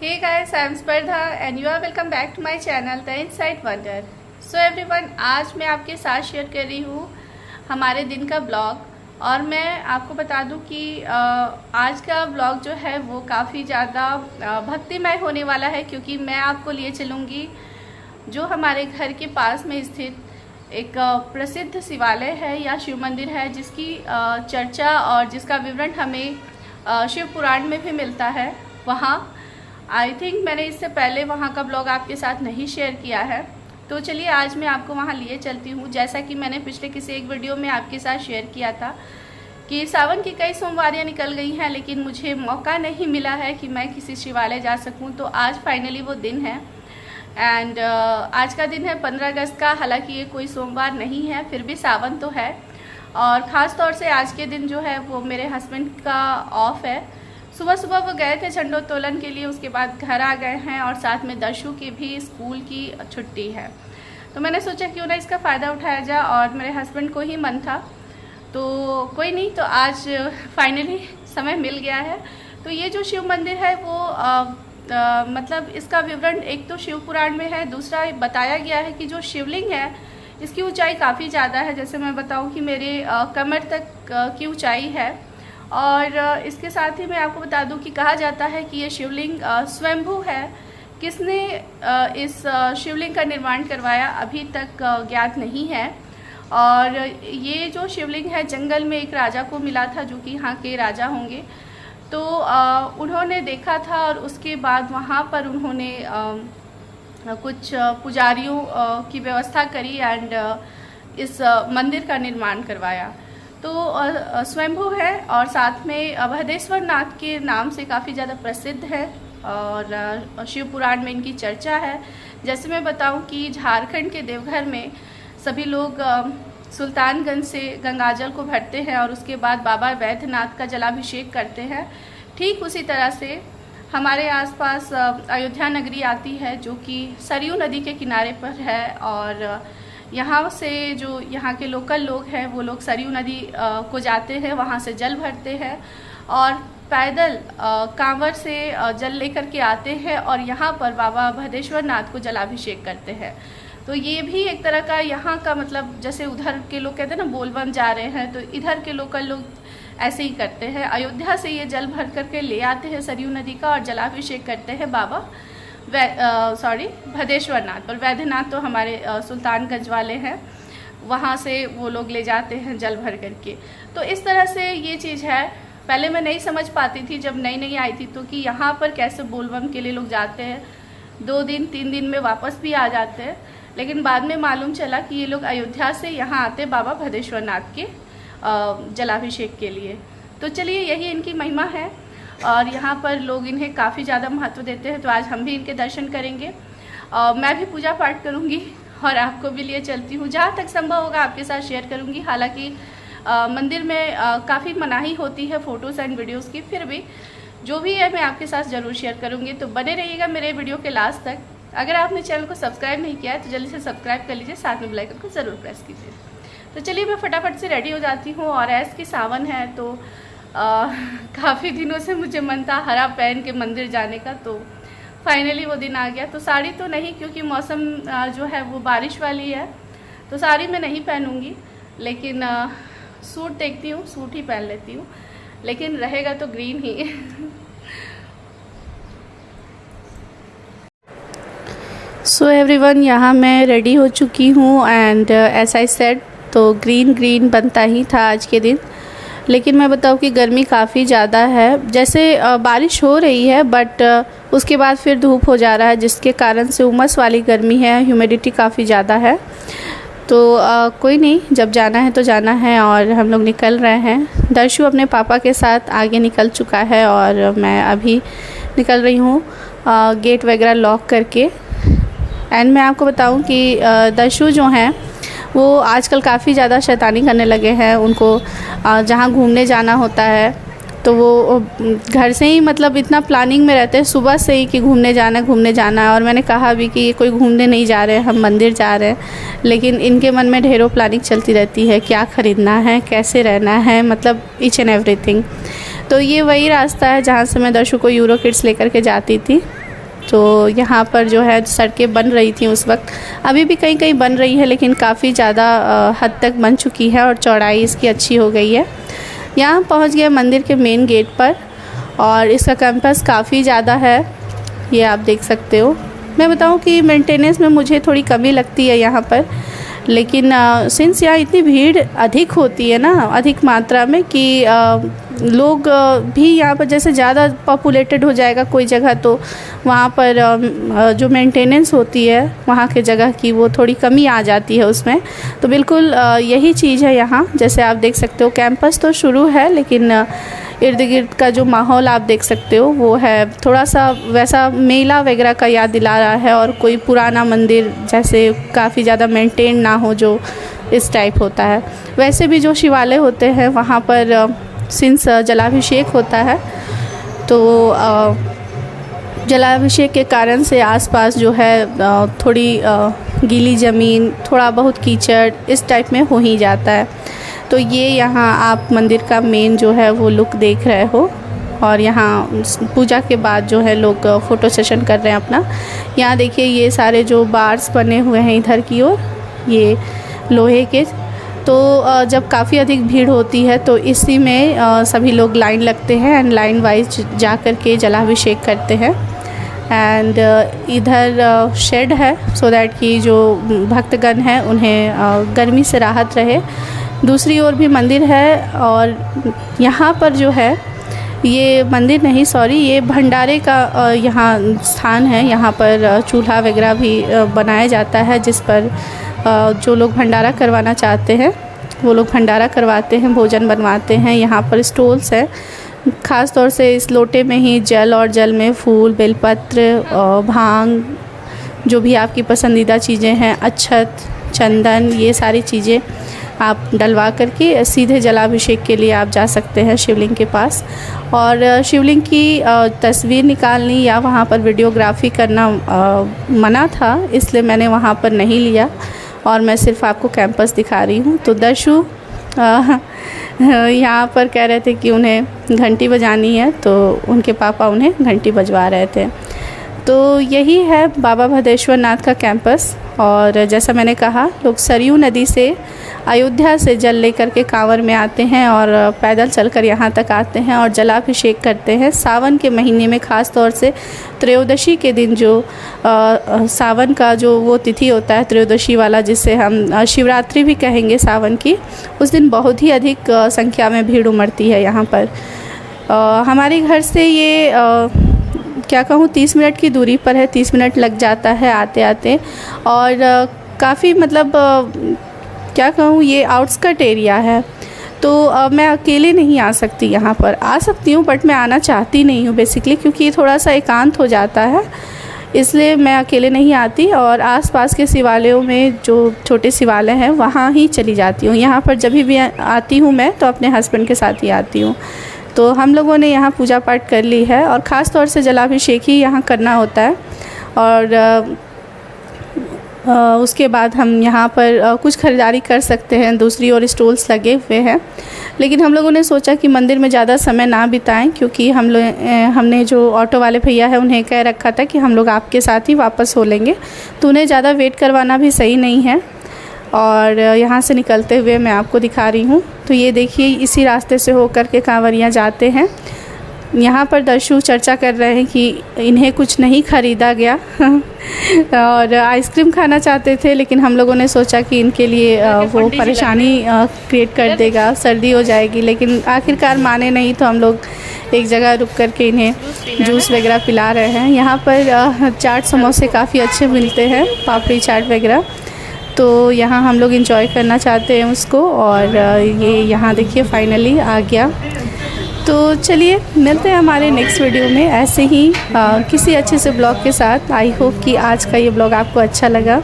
Hey guys, I am Spardha and you are welcome back to my channel The Inside Wonder. So everyone, आज मैं आपके साथ share कर रही हूँ हमारे दिन का ब्लॉग। और मैं आपको बता दूँ कि आज का ब्लॉग जो है वो काफ़ी ज़्यादा भक्तिमय होने वाला है, क्योंकि मैं आपको लिए चलूँगी जो हमारे घर के पास में स्थित एक प्रसिद्ध शिवालय है या शिव मंदिर है, जिसकी चर्चा और जिसका विवरण हमें शिव पुराण में भी मिलता है। वहाँ आई थिंक मैंने इससे पहले वहाँ का ब्लॉग आपके साथ नहीं शेयर किया है, तो चलिए आज मैं आपको वहाँ लिए चलती हूँ। जैसा कि मैंने पिछले किसी एक वीडियो में आपके साथ शेयर किया था कि सावन की कई सोमवारियाँ निकल गई हैं, लेकिन मुझे मौका नहीं मिला है कि मैं किसी शिवालय जा सकूँ। तो आज फाइनली वो दिन है एंड आज का दिन है 15 अगस्त का। हालांकि ये कोई सोमवार नहीं है, फिर भी सावन तो है। और ख़ास तौर से आज के दिन जो है वो मेरे हस्बैंड का ऑफ है। सुबह सुबह वो गए थे झंडोत्तोलन के लिए, उसके बाद घर आ गए हैं और साथ में दर्शु की भी स्कूल की छुट्टी है। तो मैंने सोचा क्यों ना इसका फ़ायदा उठाया जाए, और मेरे हस्बैंड को ही मन था तो कोई नहीं, तो आज फाइनली समय मिल गया है। तो ये जो शिव मंदिर है वो मतलब इसका विवरण एक तो शिव पुराण में है, दूसरा बताया गया है कि जो शिवलिंग है इसकी ऊंचाई काफ़ी ज़्यादा है। जैसे मैं बताऊं कि मेरे कमर तक की ऊंचाई है। और इसके साथ ही मैं आपको बता दूं कि कहा जाता है कि ये शिवलिंग स्वयंभू है। किसने इस शिवलिंग का निर्माण करवाया अभी तक ज्ञात नहीं है। और ये जो शिवलिंग है जंगल में एक राजा को मिला था, जो कि यहाँ के राजा होंगे। तो उन्होंने देखा था और उसके बाद वहाँ पर उन्होंने कुछ पुजारियों की व्यवस्था करी एंड इस मंदिर का निर्माण करवाया। तो स्वयंभू है और साथ में भदेश्वर नाथ के नाम से काफ़ी ज़्यादा प्रसिद्ध है और शिव पुराण में इनकी चर्चा है। जैसे मैं बताऊं कि झारखंड के देवघर में सभी लोग सुल्तानगंज से गंगाजल को भरते हैं और उसके बाद बाबा वैद्यनाथ का जलाभिषेक करते हैं। ठीक उसी तरह से हमारे आसपास अयोध्या नगरी आती है, जो कि सरयू नदी के किनारे पर है। और यहाँ से जो यहाँ के लोकल लोग हैं वो लोग सरयू नदी को जाते हैं, वहाँ से जल भरते हैं और पैदल कांवर से जल लेकर के आते हैं और यहाँ पर बाबा भदेश्वर नाथ को जलाभिषेक करते हैं। तो ये भी एक तरह का यहाँ का मतलब, जैसे उधर के लोग कहते हैं ना बोलबम जा रहे हैं, तो इधर के लोकल लोग ऐसे ही करते हैं। अयोध्या से ये जल भर करके ले आते हैं सरयू नदी का और जलाभिषेक करते हैं बाबा भदेश्वर नाथ पर। वैद्यनाथ तो हमारे सुल्तानगंज वाले हैं, वहाँ से वो लोग ले जाते हैं जल भर करके। तो इस तरह से ये चीज़ है। पहले मैं नहीं समझ पाती थी जब नई नई आई थी, तो कि यहाँ पर कैसे बोलबम के लिए लोग जाते हैं, 2 दिन 3 दिन में वापस भी आ जाते हैं। लेकिन बाद में मालूम चला कि ये लोग अयोध्या से यहाँ आते बाबा भदेश्वर नाथ के जलाभिषेक के लिए। तो चलिए यही इनकी महिमा है और यहाँ पर लोग इन्हें काफ़ी ज़्यादा महत्व देते हैं। तो आज हम भी इनके दर्शन करेंगे। मैं भी पूजा पाठ करूँगी और आपको भी लिए चलती हूँ, जहाँ तक संभव होगा आपके साथ शेयर करूँगी। हालांकि मंदिर में काफ़ी मनाही होती है फ़ोटोज़ एंड वीडियोज़ की, फिर भी जो भी है मैं आपके साथ ज़रूर शेयर करूँगी। तो बने रहिएगा मेरे वीडियो के लास्ट तक। अगर आपने चैनल को सब्सक्राइब नहीं किया है तो जल्दी से सब्सक्राइब कर लीजिए, साथ में बेल आइकन को ज़रूर प्रेस कीजिए। तो चलिए मैं फटाफट से रेडी हो जाती हूँ। और ऐस की सावन है तो काफ़ी दिनों से मुझे मन था हरा पहन के मंदिर जाने का, तो फाइनली वो दिन आ गया। तो साड़ी तो नहीं, क्योंकि मौसम जो है वो बारिश वाली है, तो साड़ी मैं नहीं पहनूंगी, लेकिन सूट देखती हूँ, सूट ही पहन लेती हूँ, लेकिन रहेगा तो ग्रीन ही। सो एवरीवन, यहाँ मैं रेडी हो चुकी हूँ एंड एज आई सेड तो ग्रीन बनता ही था आज के दिन। लेकिन मैं बताऊँ कि गर्मी काफ़ी ज़्यादा है। जैसे बारिश हो रही है बट उसके बाद फिर धूप हो जा रहा है, जिसके कारण से उमस वाली गर्मी है, ह्यूमिडिटी काफ़ी ज़्यादा है। तो कोई नहीं, जब जाना है तो जाना है और हम लोग निकल रहे हैं। दर्शु अपने पापा के साथ आगे निकल चुका है और मैं अभी निकल रही हूँ गेट वगैरह लॉक करके। एंड मैं आपको बताऊँ कि दर्शु जो हैं वो आजकल काफ़ी ज़्यादा शैतानी करने लगे हैं। उनको जहाँ घूमने जाना होता है तो वो घर से ही मतलब इतना प्लानिंग में रहते हैं सुबह से ही कि घूमने जाना है। और मैंने कहा भी कि ये कोई घूमने नहीं जा रहे हैं, हम मंदिर जा रहे हैं। लेकिन इनके मन में ढेरों प्लानिंग चलती रहती है, क्या ख़रीदना है, कैसे रहना है, मतलब ईच एंड एवरीथिंग। तो ये वही रास्ता है जहाँ से मैं दर्शु को यूरो किड्स लेकर के जाती थी। तो यहाँ पर जो है सड़कें बन रही थी उस वक्त, अभी भी कहीं कहीं बन रही है लेकिन काफ़ी ज़्यादा हद तक बन चुकी है और चौड़ाई इसकी अच्छी हो गई है। यहाँ पहुँच गए मंदिर के मेन गेट पर और इसका कैंपस काफ़ी ज़्यादा है, ये आप देख सकते हो। मैं बताऊँ कि मेंटेनेंस में मुझे थोड़ी कमी लगती है यहाँ पर, लेकिन सिंस यहाँ इतनी भीड़ अधिक होती है ना, अधिक मात्रा में, कि लोग भी यहाँ पर जैसे ज़्यादा पॉपुलेटेड हो जाएगा कोई जगह तो वहाँ पर जो मेंटेनेंस होती है वहाँ के जगह की वो थोड़ी कमी आ जाती है उसमें। तो बिल्कुल यही चीज़ है यहाँ। जैसे आप देख सकते हो कैंपस तो शुरू है लेकिन इर्द गिर्द का जो माहौल आप देख सकते हो वो है थोड़ा सा वैसा मेला वगैरह का याद दिला रहा है, और कोई पुराना मंदिर जैसे काफ़ी ज़्यादा मेंटेन ना हो जो इस टाइप होता है। वैसे भी जो शिवालय होते हैं वहाँ पर सिंस जलाभिषेक होता है तो जलाभिषेक के कारण से आसपास जो है थोड़ी गीली ज़मीन, थोड़ा बहुत कीचड़ इस टाइप में हो ही जाता है। तो ये यहाँ आप मंदिर का मेन जो है वो लुक देख रहे हो, और यहाँ पूजा के बाद जो है लोग फ़ोटो सेशन कर रहे हैं अपना। यहाँ देखिए ये सारे जो बार्स बने हुए हैं इधर की ओर, ये लोहे के। तो जब काफ़ी अधिक भीड़ होती है तो इसी में सभी लोग लाइन लगते हैं एंड लाइन वाइज जा कर के जलाभिषेक करते हैं। एंड इधर शेड है सो दैट कि जो भक्तगण हैं उन्हें गर्मी से राहत रहे। दूसरी ओर भी मंदिर है और यहाँ पर जो है ये मंदिर नहीं, सॉरी, ये भंडारे का यहाँ स्थान है। यहाँ पर चूल्हा वगैरह भी बनाया जाता है जिस पर जो लोग भंडारा करवाना चाहते हैं वो लोग भंडारा करवाते हैं, भोजन बनवाते हैं। यहाँ पर स्टॉल्स हैं, ख़ास तौर से इस लोटे में ही जल और जल में फूल, बेलपत्र, भांग, जो भी आपकी पसंदीदा चीज़ें हैं, अक्षत, चंदन, ये सारी चीज़ें आप डलवा करके सीधे जलाभिषेक के लिए आप जा सकते हैं शिवलिंग के पास। और शिवलिंग की तस्वीर निकालनी या वहाँ पर वीडियोग्राफी करना मना था, इसलिए मैंने वहाँ पर नहीं लिया और मैं सिर्फ आपको कैंपस दिखा रही हूँ। तो दर्शु यहाँ पर कह रहे थे कि उन्हें घंटी बजानी है, तो उनके पापा उन्हें घंटी बजवा रहे थे। तो यही है बाबा भद्रेश्वर नाथ का कैंपस। और जैसा मैंने कहा, लोग सरयू नदी से, अयोध्या से जल लेकर के कांवर में आते हैं और पैदल चलकर यहाँ तक आते हैं और जलाभिषेक करते हैं। सावन के महीने में ख़ास तौर से त्रयोदशी के दिन जो सावन का जो वो तिथि होता है त्रयोदशी वाला, जिसे हम शिवरात्रि भी कहेंगे सावन की, उस दिन बहुत ही अधिक संख्या में भीड़ उमड़ती है यहाँ पर। हमारे घर से ये क्या कहूँ 30 मिनट की दूरी पर है, 30 मिनट लग जाता है आते आते। और काफ़ी मतलब क्या कहूँ, ये आउटस्कर्ट एरिया है, तो मैं अकेले नहीं आ सकती यहाँ पर। आ सकती हूँ बट मैं आना चाहती नहीं हूँ बेसिकली, क्योंकि ये थोड़ा सा एकांत हो जाता है, इसलिए मैं अकेले नहीं आती। और आसपास के शिवालयों में जो छोटे शिवालय हैं वहाँ ही चली जाती हूँ। यहाँ पर जब भी आती हूँ मैं तो अपने हस्बैंड के साथ ही आती हूँ। तो हम लोगों ने यहाँ पूजा पाठ कर ली है और ख़ास तौर से जलाभिषेक ही यहाँ करना होता है। और उसके बाद हम यहाँ पर कुछ ख़रीदारी कर सकते हैं, दूसरी ओर स्टॉल्स लगे हुए हैं। लेकिन हम लोगों ने सोचा कि मंदिर में ज़्यादा समय ना बिताएं, क्योंकि हमने जो ऑटो वाले भैया हैं उन्हें कह रखा था कि हम लोग आपके साथ ही वापस हो लेंगे, तो उन्हें ज़्यादा वेट करवाना भी सही नहीं है। और यहाँ से निकलते हुए मैं आपको दिखा रही हूँ। तो ये देखिए, इसी रास्ते से होकर के कांवरियाँ जाते हैं। यहाँ पर दर्शु चर्चा कर रहे हैं कि इन्हें कुछ नहीं ख़रीदा गया और आइसक्रीम खाना चाहते थे, लेकिन हम लोगों ने सोचा कि इनके लिए वो परेशानी क्रिएट कर देगा, सर्दी हो जाएगी। लेकिन आखिरकार माने नहीं, तो हम लोग एक जगह रुक कर के इन्हें जूस वगैरह पिला रहे हैं। यहाँ पर चाट समोसे काफ़ी अच्छे मिलते हैं, पापड़ी चाट वगैरह, तो यहाँ हम लोग इंजॉय करना चाहते हैं उसको। और ये यहाँ देखिए फाइनली आ गया। तो चलिए मिलते हैं हमारे नेक्स्ट वीडियो में ऐसे ही किसी अच्छे से ब्लॉग के साथ। आई होप कि आज का ये ब्लॉग आपको अच्छा लगा।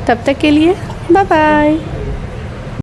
तब तक के लिए बाय बाय।